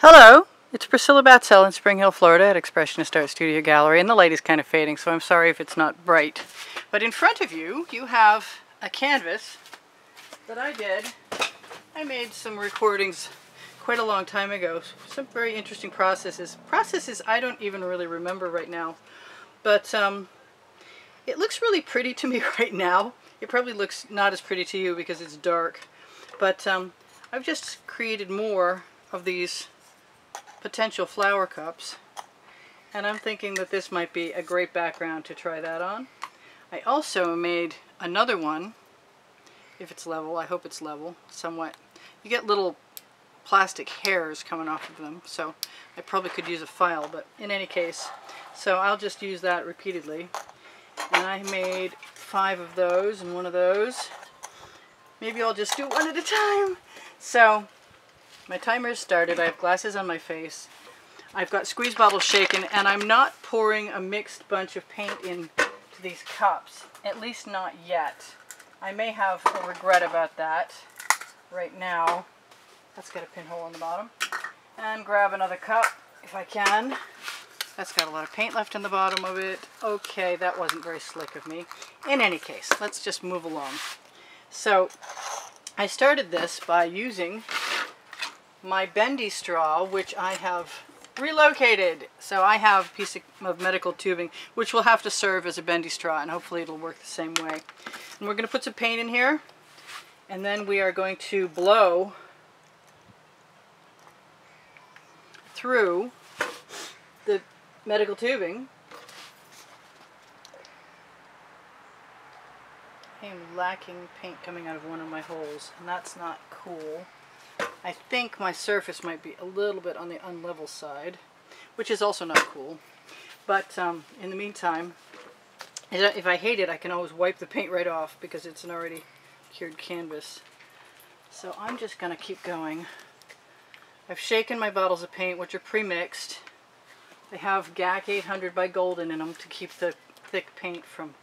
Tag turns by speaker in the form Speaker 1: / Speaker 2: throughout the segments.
Speaker 1: Hello, it's Priscilla Batzell in Spring Hill, Florida at Expressionist Art Studio Gallery, and the light is kind of fading, so I'm sorry if it's not bright. But in front of you, you have a canvas that I did. I made some recordings quite a long time ago. Some very interesting processes. Processes I don't even really remember right now, but it looks really pretty to me right now. It probably looks not as pretty to you because it's dark, but I've just created more of these potential flower cups, and I'm thinking that this might be a great background to try that on. I also made another one, if it's level. I hope it's level somewhat. You get little plastic hairs coming off of them, so I probably could use a file, but in any case, so I'll just use that repeatedly. And I made 5 of those and 1 of those. Maybe I'll just do one at a time. So my timer is started. I have glasses on my face. I've got squeeze bottles shaken, and I'm not pouring a mixed bunch of paint into these cups, at least not yet. I may have a regret about that right now. That's got a pinhole on the bottom. And grab another cup if I can. That's got a lot of paint left in the bottom of it. Okay, that wasn't very slick of me. In any case, let's just move along. So I started this by using my bendy straw, which I have relocated. So I have a piece of medical tubing, which will have to serve as a bendy straw, and hopefully it'll work the same way. And we're going to put some paint in here, and then we are going to blow through the medical tubing. I am lacking paint coming out of one of my holes, and that's not cool. I think my surface might be a little bit on the unlevel side, which is also not cool. But in the meantime, if I hate it, I can always wipe the paint right off because it's an already cured canvas. So I'm just going to keep going. I've shaken my bottles of paint, which are pre-mixed. They have GAC 800 by Golden in them to keep the thick paint from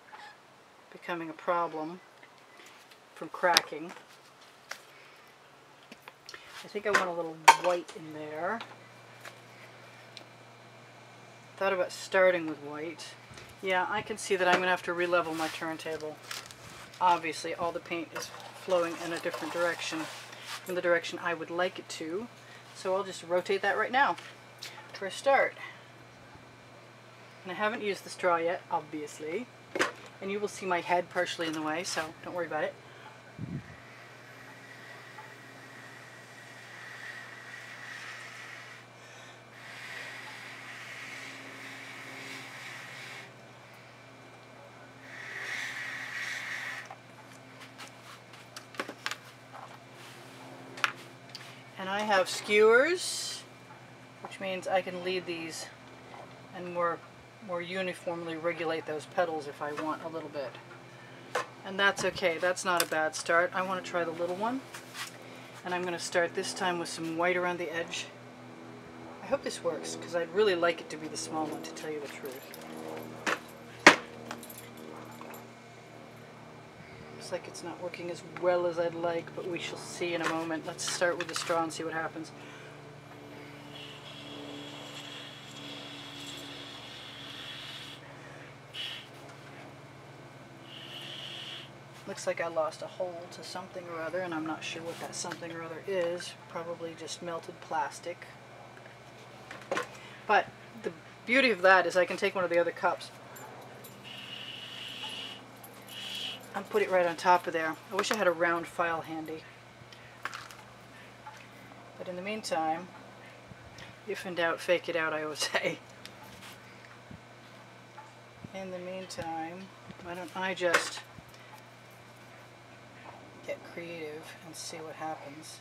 Speaker 1: becoming a problem, from cracking. I think I want a little white in there. Thought about starting with white. Yeah, I can see that I'm going to have to re-level my turntable. Obviously, all the paint is flowing in a different direction from the direction I would like it to. So I'll just rotate that right now for a start. And I haven't used the straw yet, obviously. And you will see my head partially in the way, so don't worry about it. And I have skewers, which means I can lead these and more uniformly regulate those petals if I want a little bit. And that's okay, that's not a bad start. I want to try the little one. And I'm going to start this time with some white around the edge. I hope this works, because I'd really like it to be the small one, to tell you the truth. Looks like it's not working as well as I'd like, but we shall see in a moment. Let's start with the straw and see what happens. Looks like I lost a hole to something or other, and I'm not sure what that something or other is. Probably just melted plastic. But the beauty of that is I can take one of the other cups and put it right on top of there. I wish I had a round file handy. But in the meantime, if in doubt, fake it out, I always say. In the meantime, why don't I just get creative and see what happens.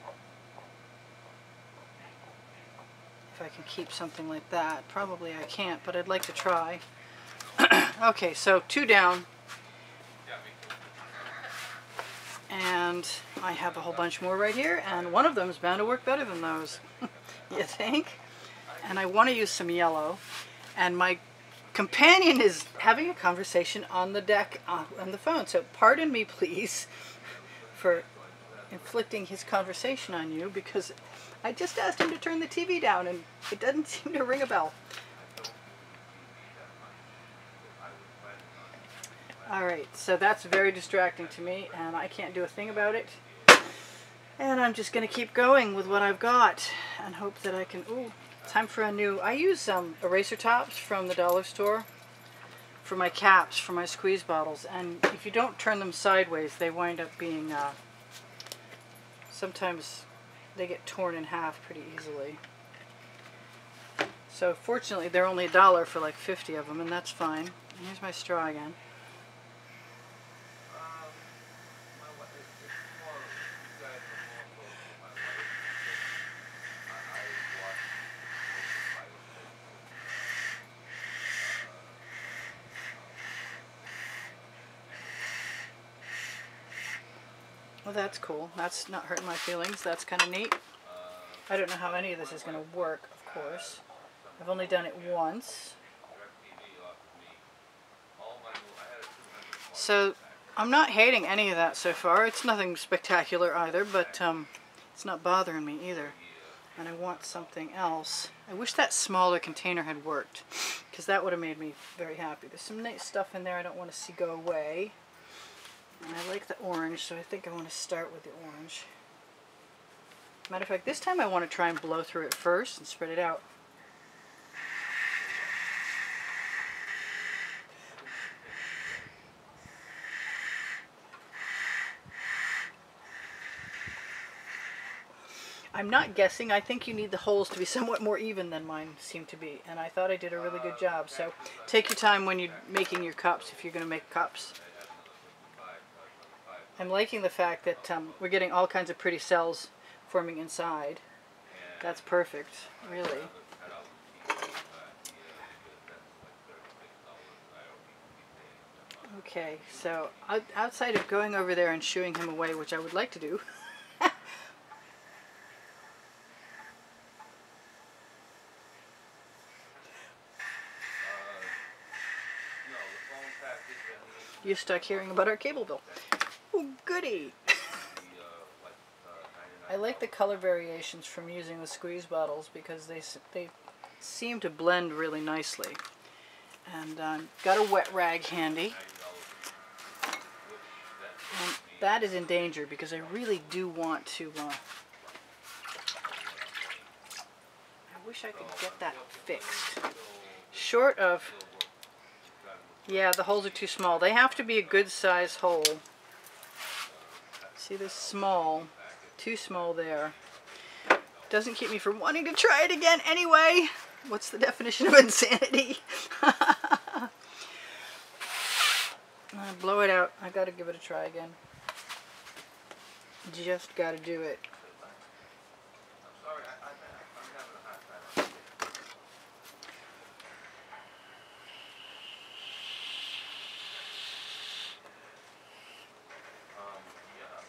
Speaker 1: If I can keep something like that. Probably I can't, but I'd like to try. Okay, so 2 down. And I have a whole bunch more right here, and one of them is bound to work better than those. You think? And I want to use some yellow, and my companion is having a conversation on the deck on the phone, so pardon me please for inflicting his conversation on you because I just asked him to turn the TV down and it doesn't seem to ring a bell. Alright, so that's very distracting to me and I can't do a thing about it. And I'm just going to keep going with what I've got and hope that I can... Ooh, time for a new... I use eraser tops from the dollar store for my caps, for my squeeze bottles. And if you don't turn them sideways, they wind up being... sometimes they get torn in half pretty easily. So fortunately, they're only $1 for like 50 of them, and that's fine. And here's my straw again. Well, that's cool. That's not hurting my feelings. That's kind of neat. I don't know how any of this is going to work, of course. I've only done it once. So, I'm not hating any of that so far. It's nothing spectacular either, but it's not bothering me either. And I want something else. I wish that smaller container had worked, because that would have made me very happy. There's some nice stuff in there I don't want to see go away. And I like the orange, so I think I want to start with the orange. Matter of fact, this time I want to try and blow through it first and spread it out. I'm not guessing. I think you need the holes to be somewhat more even than mine seem to be. And I thought I did a really good job. So take your time when you're making your cups, if you're going to make cups. I'm liking the fact that we're getting all kinds of pretty cells forming inside. That's perfect, really. Okay, so outside of going over there and shooing him away, which I would like to do, you're stuck hearing about our cable bill. Oh, goody! I like the color variations from using the squeeze bottles because they seem to blend really nicely. And got a wet rag handy. And that is in danger because I really do want to... I wish I could get that fixed. Short of... Yeah, the holes are too small. They have to be a good size hole. See this small, too small there. Doesn't keep me from wanting to try it again anyway. What's the definition of insanity? Blow it out. I gotta give it a try again. Just gotta do it.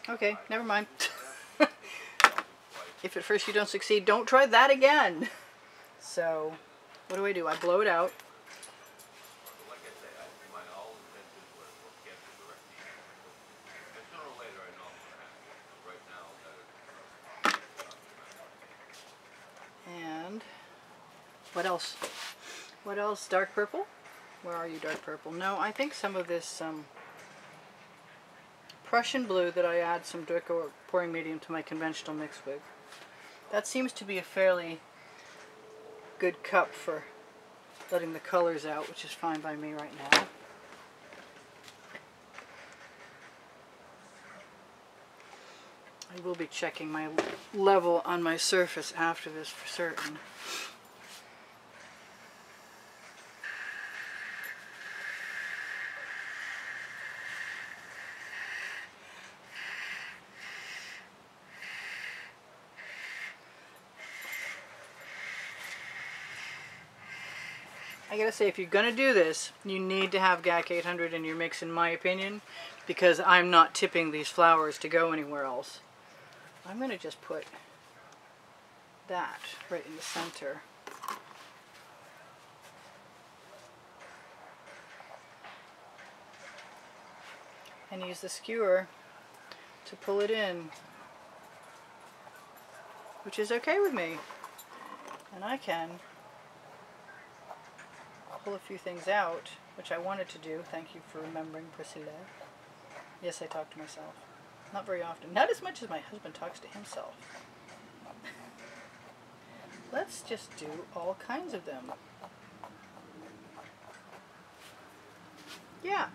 Speaker 1: Okay, never mind. If at first you don't succeed, don't try that again. So, what do? I blow it out. And what else? What else? Dark purple? Where are you, dark purple? No, I think some of this Prussian blue that I add some Deco Art pouring medium to my conventional mix with. That seems to be a fairly good cup for letting the colors out, which is fine by me right now. I will be checking my level on my surface after this for certain. I gotta say, if you're gonna do this, you need to have GAC 800 in your mix, in my opinion, because I'm not tipping these flowers to go anywhere else. I'm gonna just put that right in the center. And use the skewer to pull it in. which is okay with me. And I can pull a few things out, which I wanted to do. Thank you for remembering, Priscilla. Yes, I talk to myself. Not very often. Not as much as my husband talks to himself. Let's just do all kinds of them. Yeah.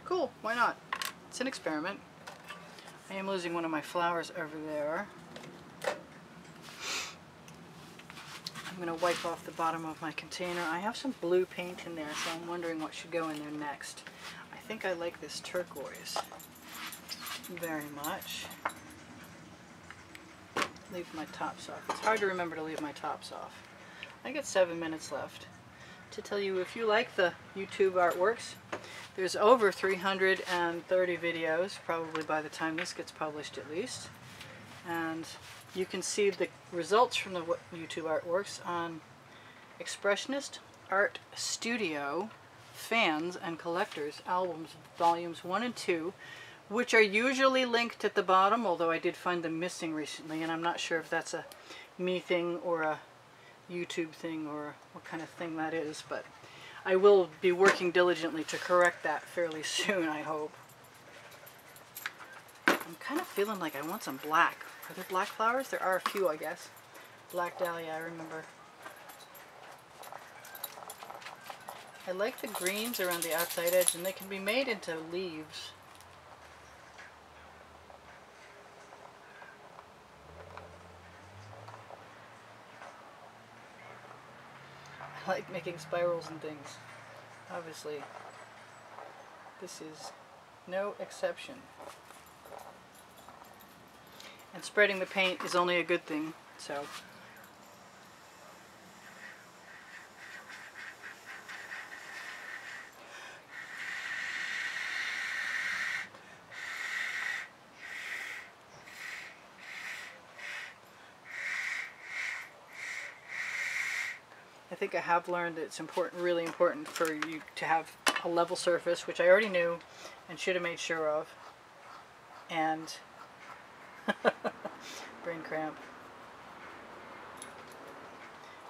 Speaker 1: Cool, why not? It's an experiment. I am losing one of my flowers over there. I'm going to wipe off the bottom of my container. I have some blue paint in there, so I'm wondering what should go in there next. I think I like this turquoise very much. Leave my tops off. It's hard to remember to leave my tops off. I got 7 minutes left to tell you, if you like the YouTube artworks, there's over 330 videos, probably by the time this gets published at least. And you can see the results from the YouTube artworks on Expressionist Art Studio Fans and Collectors Albums Volumes 1 and 2, which are usually linked at the bottom, although I did find them missing recently, and I'm not sure if that's a me thing or a YouTube thing or what kind of thing that is, but I will be working diligently to correct that fairly soon, I hope. I'm kind of feeling like I want some black. Are there black flowers? There are a few, I guess. Black dahlia, I remember. I like the greens around the outside edge, and they can be made into leaves. I like making spirals and things. Obviously, this is no exception. And spreading the paint is only a good thing, so. I think I have learned that it's important, really important for you to have a level surface, which I already knew and should have made sure of. And brain cramp.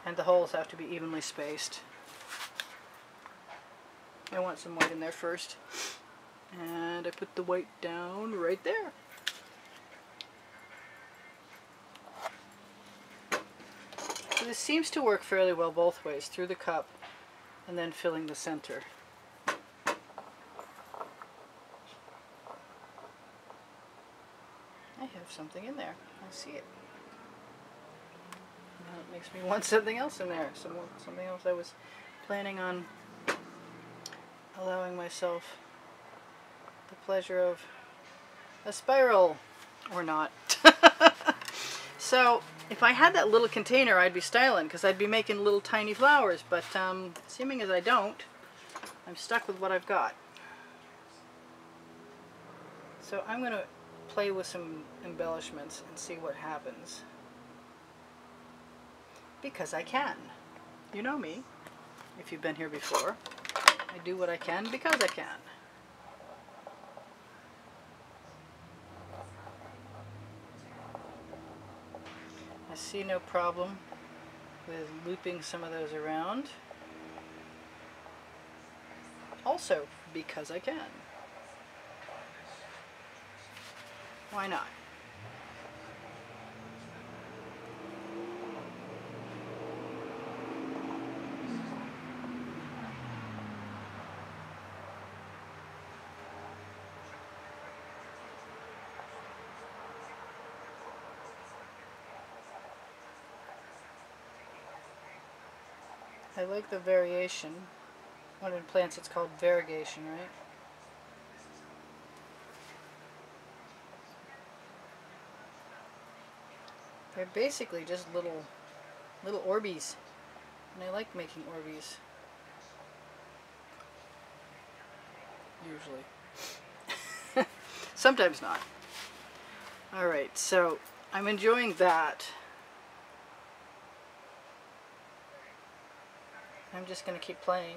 Speaker 1: And the holes have to be evenly spaced. I want some white in there first. And I put the white down right there. So this seems to work fairly well both ways, through the cup and then filling the center. I have something in there. I see it. Now it makes me want something else in there. Something else I was planning on allowing myself the pleasure of a spiral, or not. So if I had that little container, I'd be styling, because I'd be making little tiny flowers, but seeming as I don't, I'm stuck with what I've got. So I'm going to play with some embellishments and see what happens. Because I can. You know me, if you've been here before. I do what I can because I can. I see no problem with looping some of those around. Also, because I can. Why not? I like the variation. When in plants it's called variegation, right? They're basically just little Orbeez. And I like making Orbeez. Usually. Sometimes not. Alright, so I'm enjoying that. I'm just going to keep playing.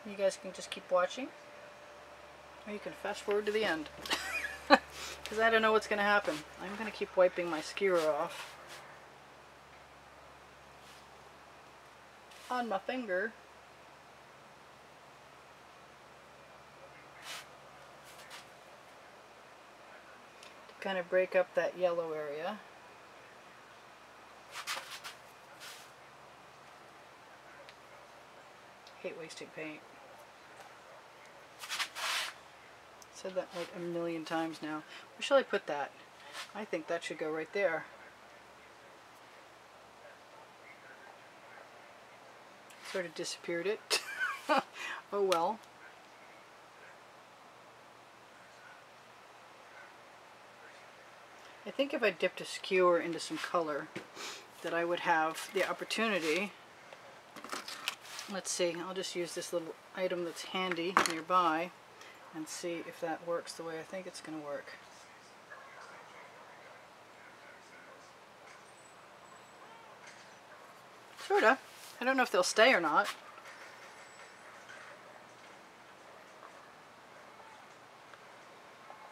Speaker 1: You guys can just keep watching. Or you can fast forward to the end. because I don't know what's going to happen. I'm going to keep wiping my skewer off on my finger. To kind of break up that yellow area. Hate wasting paint. Said that like a million times now. Where shall I put that? I think that should go right there. Sort of disappeared it. Oh well. I think if I dipped a skewer into some color that I would have the opportunity. Let's see, I'll just use this little item that's handy nearby and see if that works the way I think it's going to work. Sorta. I don't know if they'll stay or not.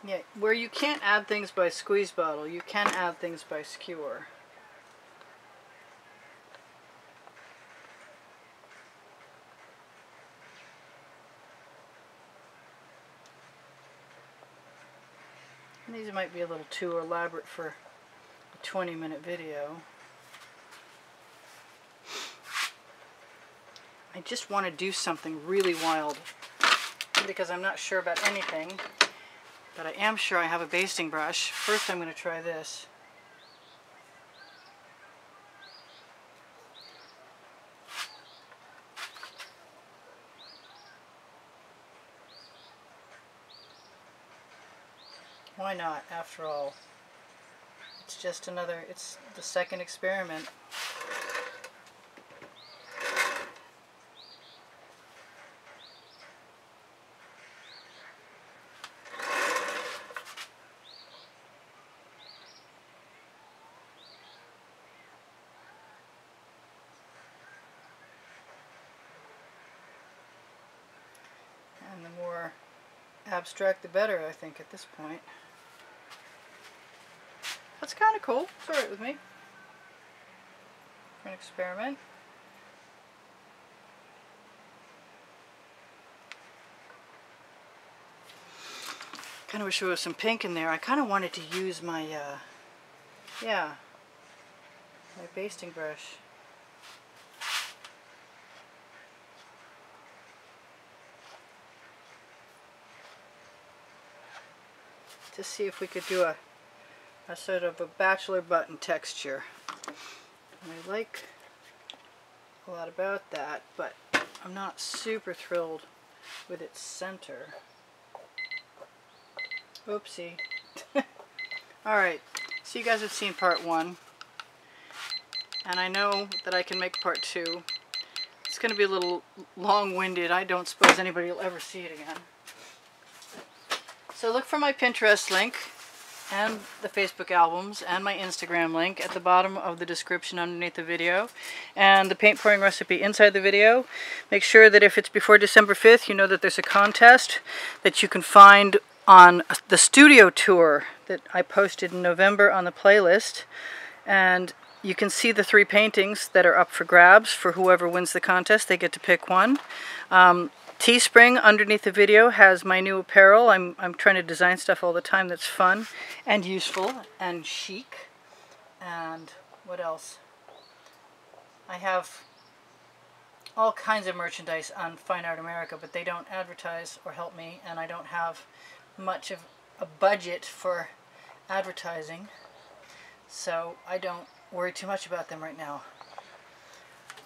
Speaker 1: Yeah, where you can't add things by squeeze bottle, you can add things by skewer. These might be a little too elaborate for a 20-minute video. I just want to do something really wild because I'm not sure about anything, but I am sure I have a basting brush. First I'm going to try this. Why not, after all? It's just another, it's the second experiment. And the more abstract the better, I think, at this point. That's kind of cool. It's alright with me. For an experiment. Kind of wish there was some pink in there. I kind of wanted to use my, my basting brush. To see if we could do a sort of a bachelor button texture. And I like a lot about that, but I'm not super thrilled with its center. Oopsie. Alright, so you guys have seen part 1, and I know that I can make part 2. It's going to be a little long-winded. I don't suppose anybody will ever see it again. So look for my Pinterest link and the Facebook albums and my Instagram link at the bottom of the description underneath the video, and the paint pouring recipe inside the video. Make sure that if it's before December 5th, you know that there's a contest that you can find on the studio tour that I posted in November on the playlist, and you can see the 3 paintings that are up for grabs. For whoever wins the contest, they get to pick one. Teespring underneath the video has my new apparel. I'm trying to design stuff all the time that's fun and useful and chic. And what else? I have all kinds of merchandise on Fine Art America, but they don't advertise or help me, and I don't have much of a budget for advertising, so I don't worry too much about them right now.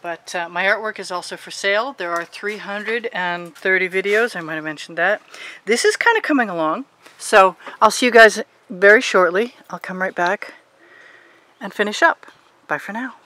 Speaker 1: But my artwork is also for sale. There are 330 videos. I might have mentioned that. This is kind of coming along. So I'll see you guys very shortly. I'll come right back and finish up. Bye for now.